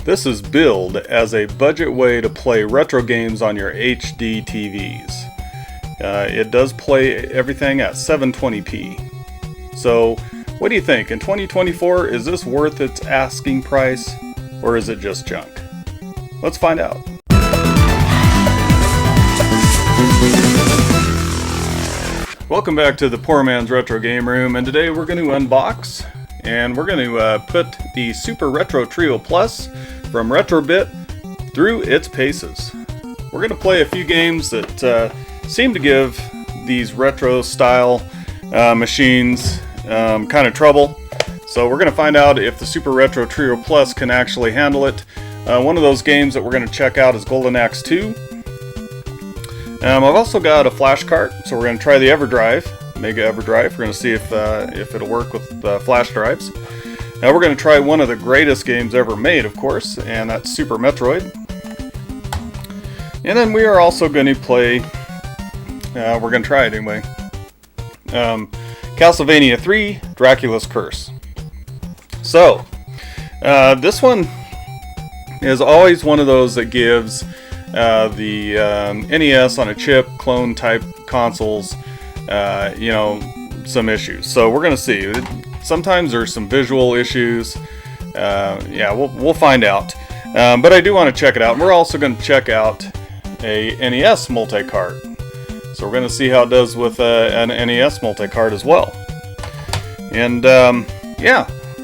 This is billed as a budget way to play retro games on your HDTVs. It does play everything at 720p. So, what do you think? In 2024, is this worth its asking price, or is it just junk? Let's find out. Welcome back to the Poor Man's Retro Game Room, and today we're going to unbox, and we're going to put the Super Retro Trio Plus from Retrobit through its paces. We're going to play a few games that seem to give these retro style machines kind of trouble. So we're going to find out if the Super Retro Trio Plus can actually handle it. One of those games that we're going to check out is Golden Axe 2. I've also got a flash cart, so we're going to try the EverDrive, Mega EverDrive. We're going to see if it'll work with flash drives. Now we're going to try one of the greatest games ever made, of course, and that's Super Metroid. And then we are also going to play, we're going to try it anyway, Castlevania 3, Dracula's Curse. So, this one is always one of those that gives the NES on a chip clone type consoles, some issues. So we're going to see. Sometimes there's some visual issues. We'll find out. But I do want to check it out. And we're also going to check out a NES multi-cart. So we're going to see how it does with an NES multi-cart as well. And we're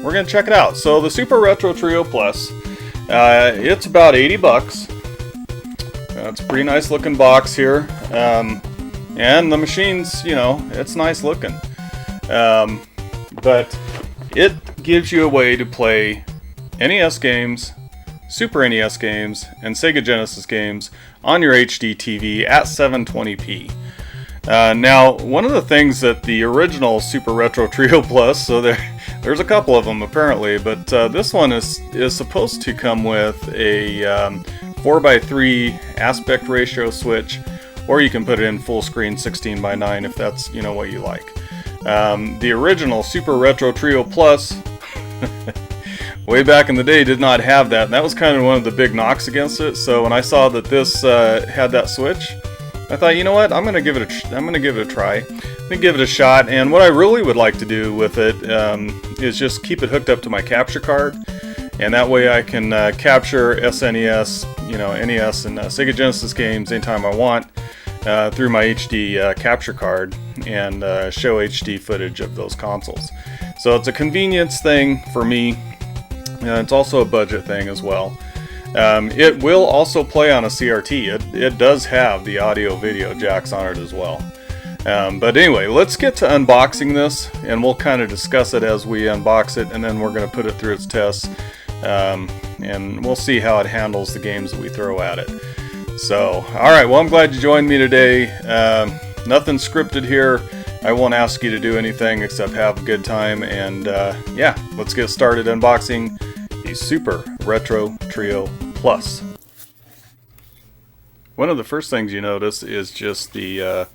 going to check it out. So the Super Retro Trio Plus, it's about 80 bucks. It's a pretty nice looking box here. And the machine's, it's nice looking. But it gives you a way to play NES games, Super NES games, and Sega Genesis games on your HD TV at 720p. Now, one of the things that the original Super Retro Trio Plus, so there's a couple of them apparently, but this one is supposed to come with a 4:3 aspect ratio switch, or you can put it in full screen 16:9 if that's what you like. The original Super Retro Trio Plus way back in the day did not have that, and that was kind of one of the big knocks against it. So when I saw that this had that switch, I thought, you know what, I'm gonna give it a try. I'm gonna give it a shot. And what I really would like to do with it is just keep it hooked up to my capture card, and that way I can capture SNES, NES and Sega Genesis games anytime I want through my HD capture card and show HD footage of those consoles. So it's a convenience thing for me. It's also a budget thing as well. It will also play on a CRT. It does have the audio video jacks on it as well. But anyway, let's get to unboxing this, and we'll kind of discuss it as we unbox it, and then we're going to put it through its tests, and we'll see how it handles the games that we throw at it. So, alright, well, I'm glad you joined me today. Nothing scripted here. I won't ask you to do anything except have a good time, and let's get started unboxing the Super Retro Trio Plus. One of the first things you notice is just the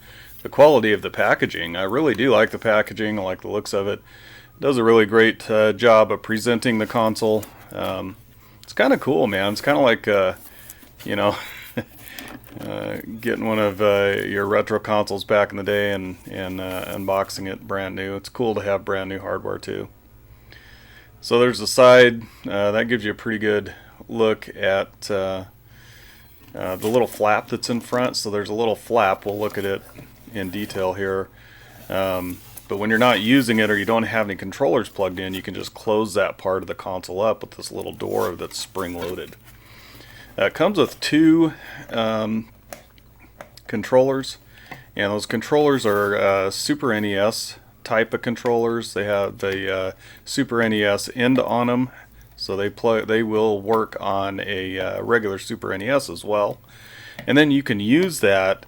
quality of the packaging. I really do like the packaging. I like the looks of it. It does a really great job of presenting the console. It's kind of cool, man. It's kind of like getting one of your retro consoles back in the day and unboxing it brand new. It's cool to have brand new hardware too. So there's the side that gives you a pretty good look at the little flap that's in front. So there's a little flap. We'll look at it in detail here. But when you're not using it or you don't have any controllers plugged in, you can just close that part of the console up with this little door that's spring-loaded. It comes with two controllers, and those controllers are Super NES type of controllers. They have the Super NES end on them, so they will work on a regular Super NES as well. And then you can use that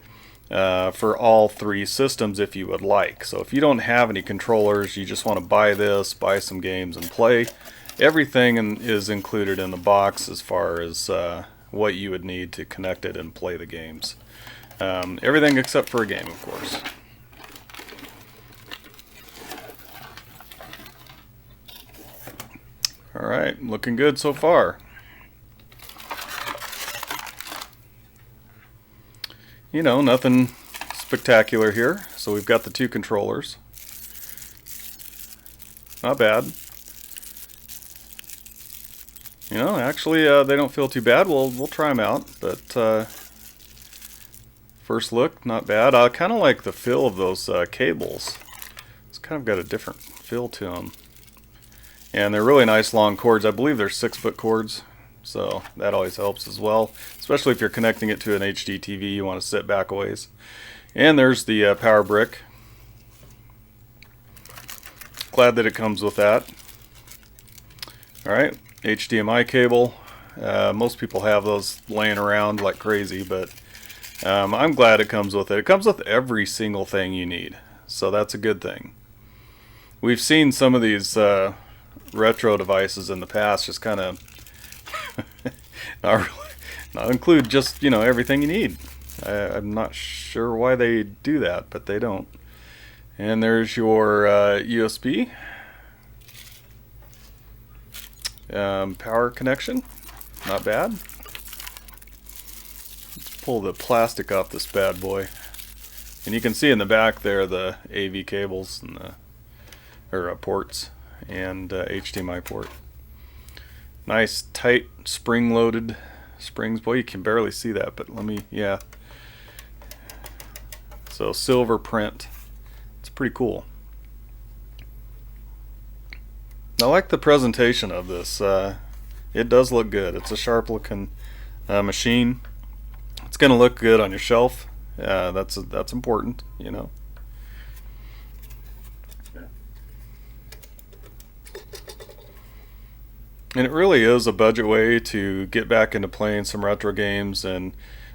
for all three systems if you would like. So if you don't have any controllers, you just want to buy this, buy some games and play, everything is included in the box as far as what you would need to connect it and play the games. Everything except for a game, of course. Alright, looking good so far. You know, nothing spectacular here. So we've got the two controllers. Not bad. You know, actually, they don't feel too bad. We'll try them out, but first look, not bad. I kind of like the feel of those cables. It's kind of got a different feel to them, and they're really nice long cords. I believe they're 6-foot cords, so that always helps as well. Especially if you're connecting it to an HDTV, you want to sit back a ways. And there's the power brick. Glad that it comes with that. All right. HDMI cable. Most people have those laying around like crazy, but I'm glad it comes with it. It comes with every single thing you need, so that's a good thing. We've seen some of these retro devices in the past just kind of not include just, you know, everything you need. I'm not sure why they do that, but they don't. And there's your USB. Power connection, not bad. Let's pull the plastic off this bad boy, and you can see in the back there the AV cables and the ports and HDMI port. Nice tight spring-loaded springs. Boy, you can barely see that, but yeah. So silver print. It's pretty cool. I like the presentation of this. It does look good. It's a sharp looking machine. It's going to look good on your shelf. That's important, you know. And it really is a budget way to get back into playing some retro games, and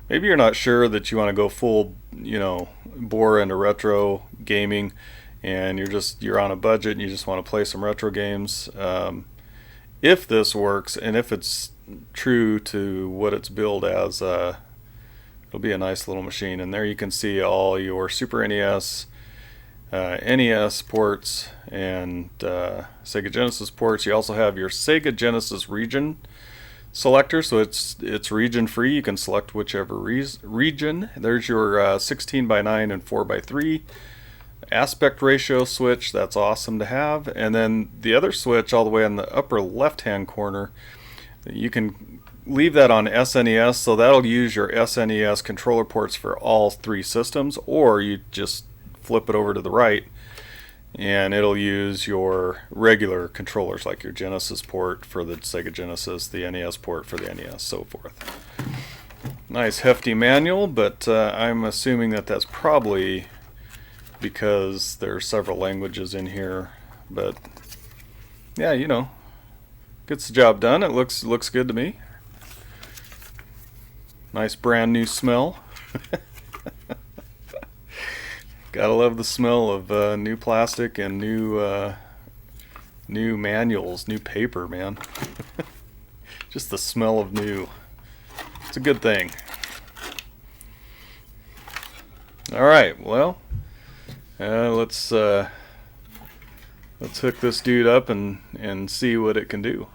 maybe you're not sure that you want to go full, you know, bore into retro gaming, and you're on a budget and you just want to play some retro games. If this works, and if it's true to what it's billed as, it'll be a nice little machine. And there you can see all your Super NES, NES ports, and Sega Genesis ports. You also have your Sega Genesis region selector, so it's region free. You can select whichever region. There's your 16:9 and 4:3 aspect ratio switch. That's awesome to have. And then the other switch all the way in the upper left hand corner, you can leave that on SNES, so that'll use your SNES controller ports for all three systems, or you just flip it over to the right and it'll use your regular controllers, like your Genesis port for the Sega Genesis, the NES port for the NES, so forth. Nice hefty manual, but I'm assuming that that's probably because there are several languages in here, but yeah, you know, gets the job done. It looks good to me. Nice brand new smell. Gotta love the smell of new plastic and new manuals, new paper, man. Just the smell of new. It's a good thing. All right, well, let's hook this dude up and see what it can do.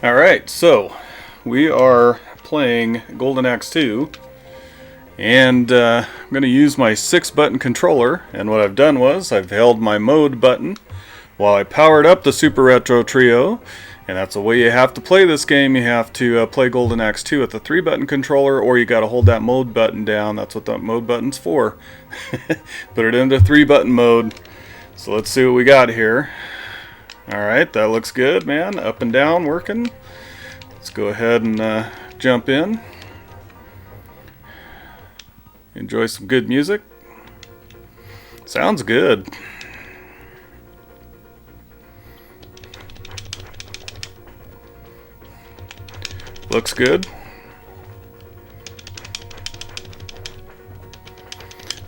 All right, so we are playing Golden Axe 2. And I'm going to use my 6-button controller, and what I've done was I've held my mode button while I powered up the Super Retro Trio, and that's the way you have to play this game. You have to play Golden Axe 2 with the 3-button controller, or you got to hold that mode button down. That's what that mode button's for. Put it into 3-button mode. So let's see what we got here. Alright, that looks good, man. Up and down working. Let's go ahead and jump in. Enjoy some good music. Sounds good. Looks good.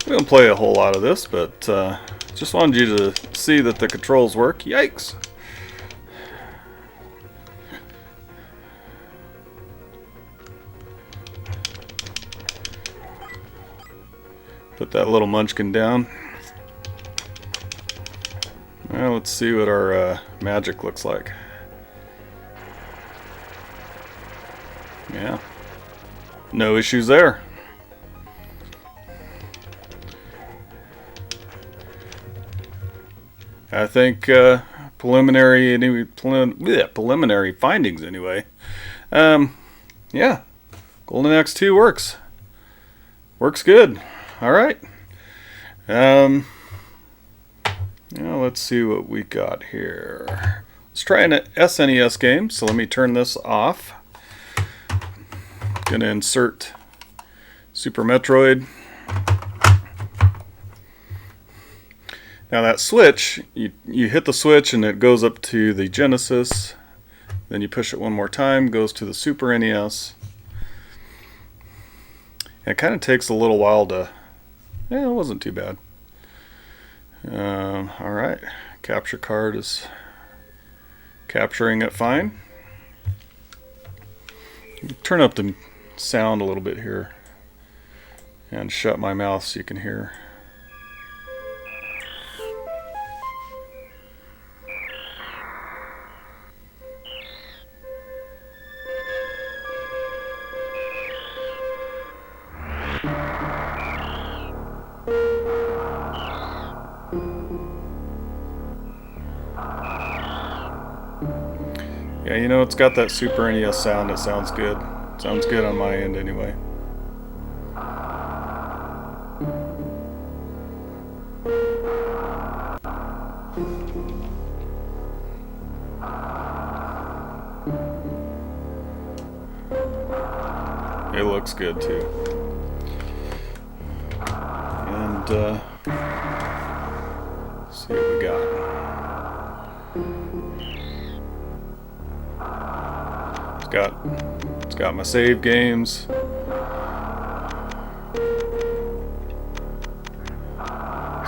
We don't play a whole lot of this, but just wanted you to see that the controls work. Yikes! Put that little munchkin down. Well, let's see what our magic looks like. Yeah. No issues there. I think preliminary findings anyway. Yeah, Golden Axe 2 works. Works good. All right. Now let's see what we got here. Let's try an SNES game. So let me turn this off. Gonna insert Super Metroid. Now that switch, you hit the switch and it goes up to the Genesis. Then you push it one more time, goes to the Super NES. And it kind of takes a little while to... Yeah, it wasn't too bad. Alright, capture card is capturing it fine. Turn up the sound a little bit here. And shut my mouth so you can hear. Yeah, you know, it's got that Super NES sound. It sounds good. Sounds good on my end anyway. It looks good too. And let's see what we got. It's got my save games.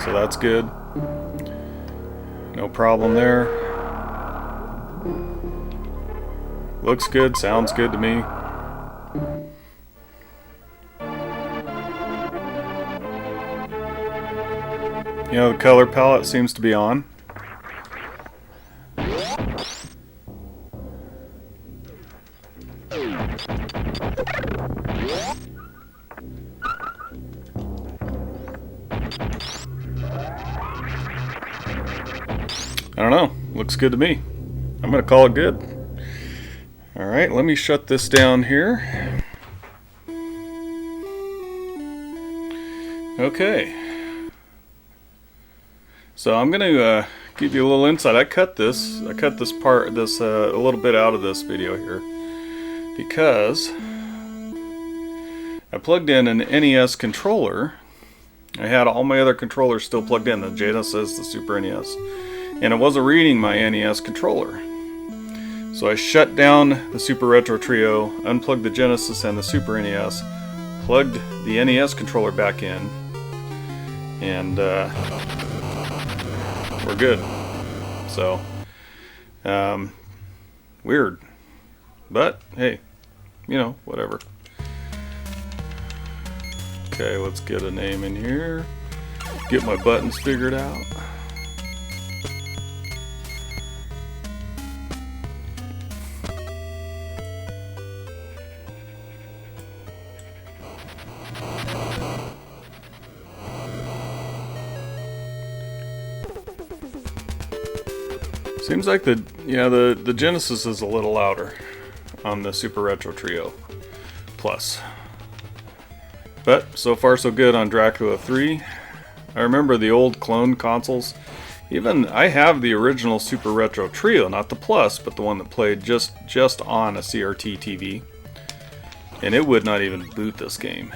So that's good. No problem there. Looks good, sounds good to me. You know, the color palette seems to be on. I don't know. Looks good to me. I'm going to call it good. Alright, let me shut this down here. Okay. So I'm going to give you a little insight. I cut this part, a little bit out of this video here because I plugged in an NES controller. I had all my other controllers still plugged in, the Genesis, the Super NES, and it wasn't reading my NES controller. So I shut down the Super Retro Trio, unplugged the Genesis and the Super NES, plugged the NES controller back in, and we're good. So, weird. But, hey, you know, whatever. Okay, let's get a name in here. Get my buttons figured out. Seems like the Genesis is a little louder on the Super Retro Trio Plus. But so far so good on Dracula 3. I remember the old clone consoles. Even I have the original Super Retro Trio, not the Plus, but the one that played just on a CRT TV. And it would not even boot this game.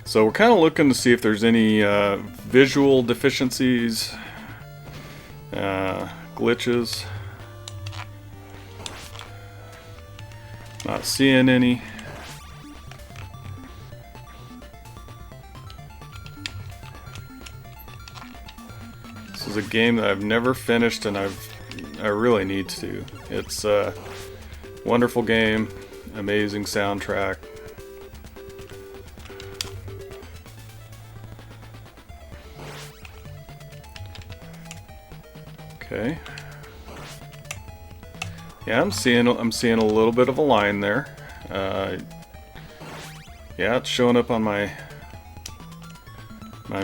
So we're kind of looking to see if there's any visual deficiencies, glitches. Not seeing any. This is a game that I've never finished, and I really need to. It's a wonderful game, amazing soundtrack. Okay. Yeah, I'm seeing a little bit of a line there. Yeah, it's showing up on my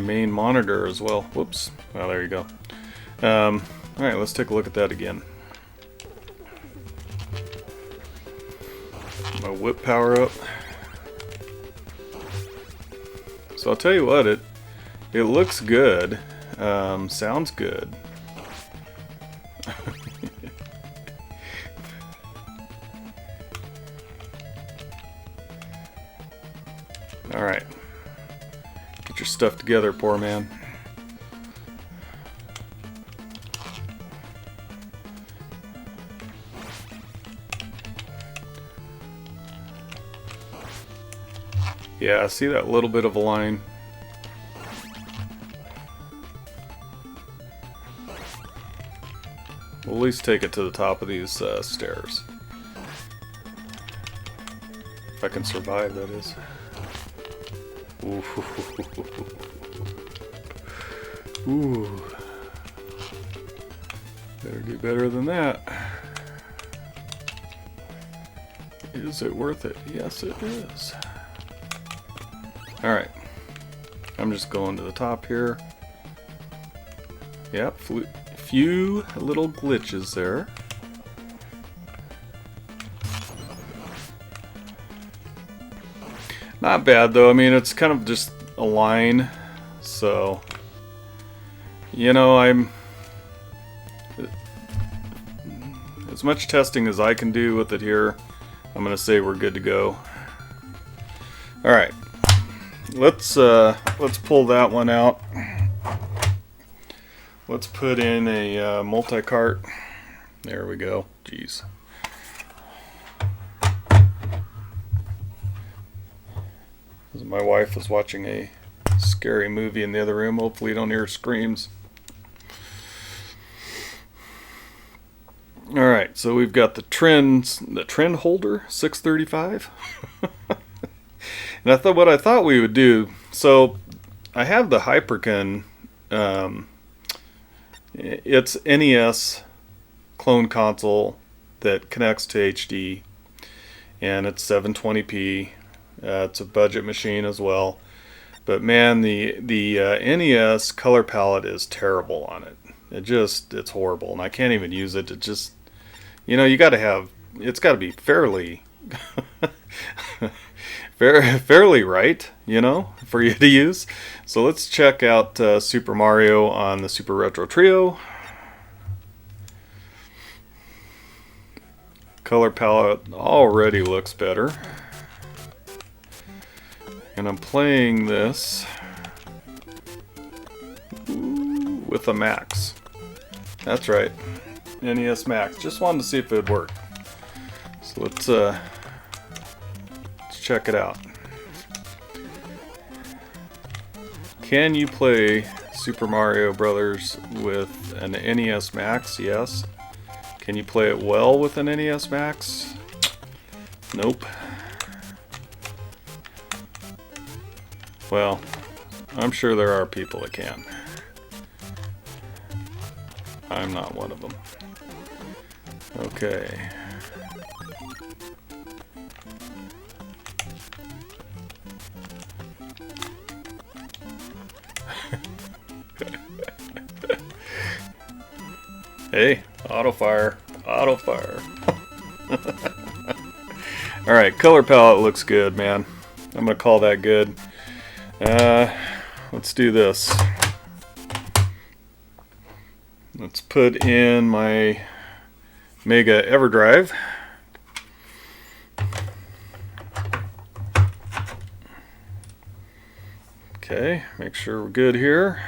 main monitor as well. Whoops. Well, there you go. Alright, let's take a look at that again. My whip power up. So I'll tell you what, it looks good. Sounds good. Alright. Get your stuff together, poor man. Yeah, see that little bit of a line? We'll at least take it to the top of these stairs. If I can survive, that is. Ooh. Ooh. Better do better than that. Is it worth it? Yes, it is. Alright. I'm just going to the top here. Yep, few little glitches there. Not bad though. I mean, it's kind of just a line, so you know, I'm as much testing as I can do with it here. I'm gonna say we're good to go. All right, let's pull that one out. Let's put in a multi-cart. There we go. Jeez. My wife was watching a scary movie in the other room. Hopefully you don't hear screams. Alright, so we've got the trend holder, 635. And what I thought we would do, so I have the Hyperkin, it's NES clone console that connects to HD, and it's 720p. It's a budget machine as well, but man, the NES color palette is terrible on it. It's horrible, and I can't even use it. It just, you know, it's got to be fairly fairly right, you know, for you to use. So let's check out Super Mario on the Super Retro Trio. Color palette already looks better. And I'm playing this with a Max. That's right, NES Max. Just wanted to see if it would work. So let's check it out. Can you play Super Mario Brothers with an NES Max? Yes. Can you play it well with an NES Max? Nope. Well, I'm sure there are people that can. I'm not one of them. Okay. Hey, auto fire. Auto fire. Alright, color palette looks good, man. I'm gonna call that good. Let's do this. Let's put in my Mega EverDrive. Okay, make sure we're good here.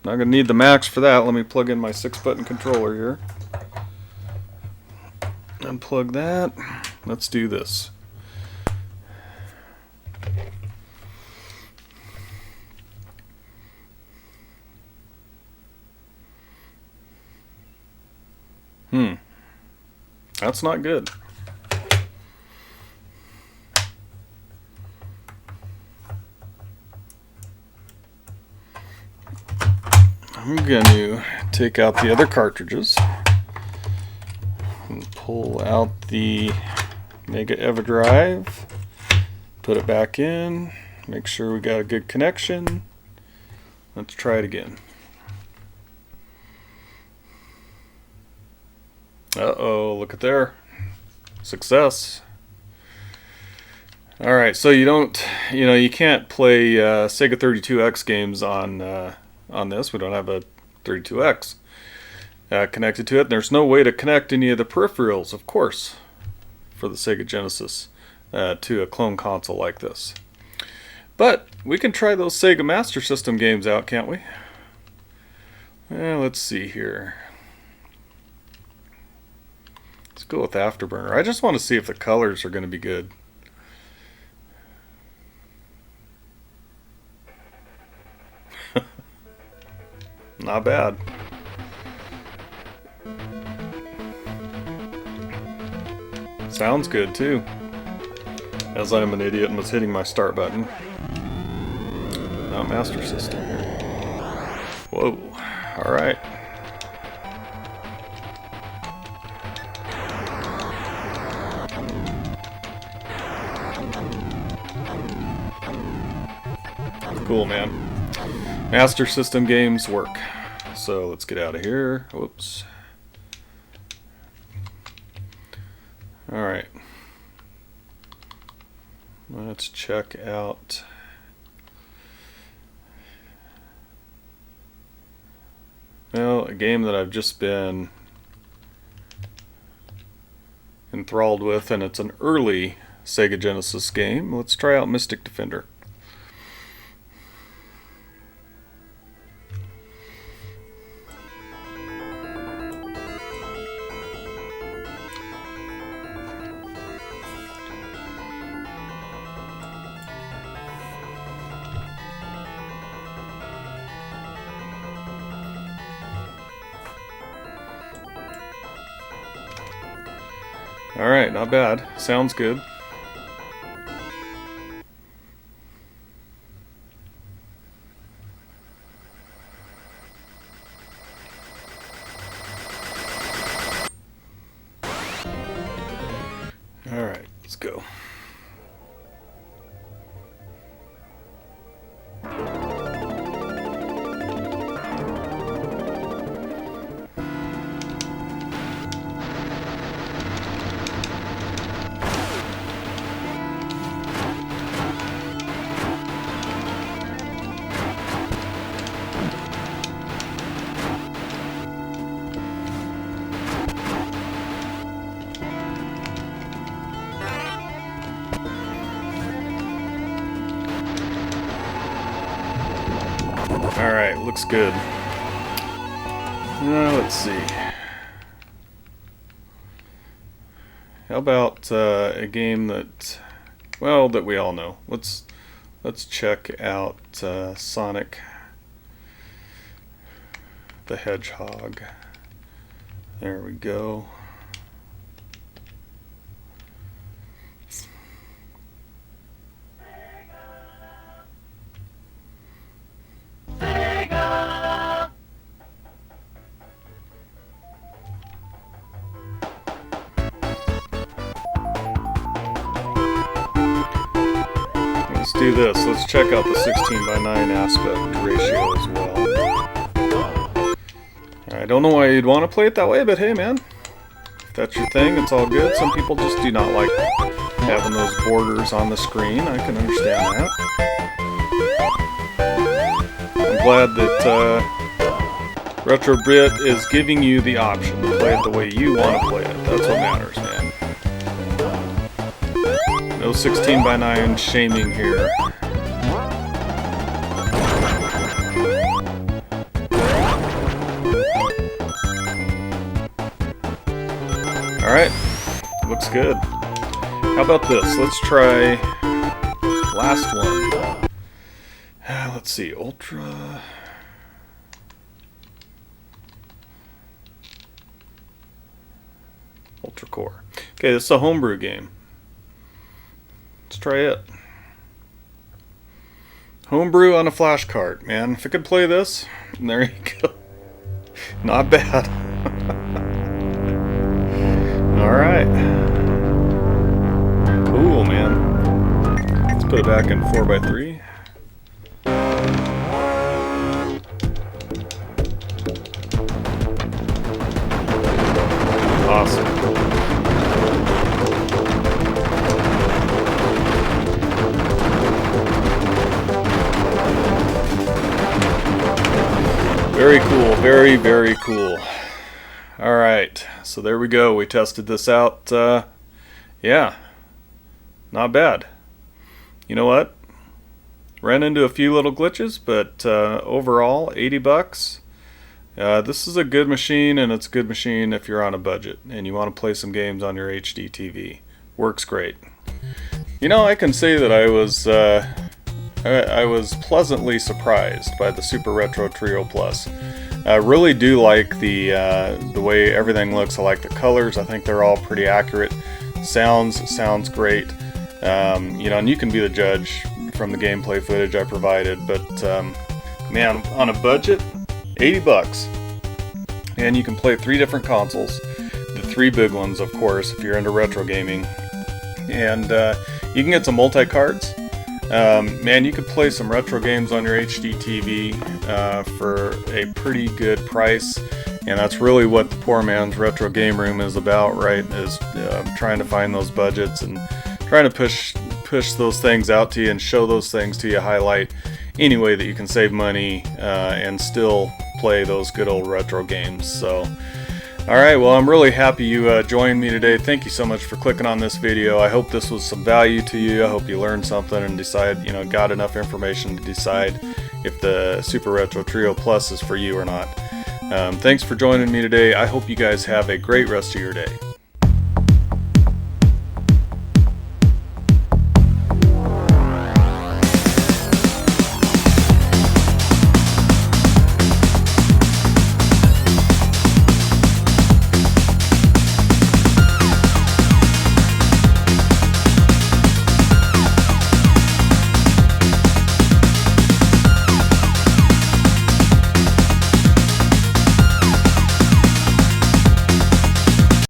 Not gonna need the Max for that. Let me plug in my 6-button controller here. Unplug that. Let's do this. That's not good. I'm going to take out the other cartridges and pull out the Mega EverDrive. Put it back in. Make sure we got a good connection. Let's try it again. Uh-oh, look at there. Success. Alright, so you can't play Sega 32X games on this. We don't have a 32X connected to it. There's no way to connect any of the peripherals, of course, for the Sega Genesis to a clone console like this. But we can try those Sega Master System games out, can't we? Let's see here. Let's go with Afterburner. I just want to see if the colors are going to be good. Not bad. Sounds good too. As I'm an idiot and was hitting my start button. Not Master System here. Whoa. Alright. Cool, man. Master System games work. So let's get out of here. Whoops. Alright. Let's check out a game that I've just been enthralled with, and it's an early Sega Genesis game. Let's try out Mystic Defender. Alright, not bad. Sounds good. Alright, let's go. Alright, looks good. Let's see. How about a game that we all know. Let's check out Sonic the Hedgehog. There we go. Let's do this. Let's check out the 16:9 aspect ratio as well. I don't know why you'd want to play it that way, but hey man, if that's your thing, it's all good. Some people just do not like having those borders on the screen. I can understand that. I'm glad that RetroBit is giving you the option to play it the way you want to play it. That's what matters, man. No 16:9 shaming here. Alright, looks good. How about this? Let's try last one. Let's see, Ultra Core. Okay, this is a homebrew game. Let's try it. Homebrew on a flash cart, man. If I could play this, there you go. Not bad. Alright. back in 4x3. Awesome. Very cool, very, very cool. Alright, so there we go. We tested this out. Yeah, not bad. You know what? Ran into a few little glitches, but overall, 80 bucks. This is a good machine, and it's a good machine if you're on a budget and you want to play some games on your HDTV. Works great. You know, I can say that I was pleasantly surprised by the Super Retro Trio Plus. I really do like the way everything looks. I like the colors. I think they're all pretty accurate. Sounds great. You know, and you can be the judge from the gameplay footage I provided. But man, on a budget, 80 bucks, and you can play 3 different consoles. The 3 big ones, of course, if you're into retro gaming, and you can get some multi-cards. Man, you could play some retro games on your HDTV for a pretty good price, and that's really what the poor man's retro game room is about, right? Is trying to find those budgets and trying to push those things out to you and show those things to you, highlight any way that you can save money and still play those good old retro games. So alright, well, I'm really happy you joined me today. Thank you so much for clicking on this video. I hope this was some value to you. I hope you learned something and got enough information to decide if the Super Retro Trio Plus is for you or not. Thanks for joining me today. I hope you guys have a great rest of your day.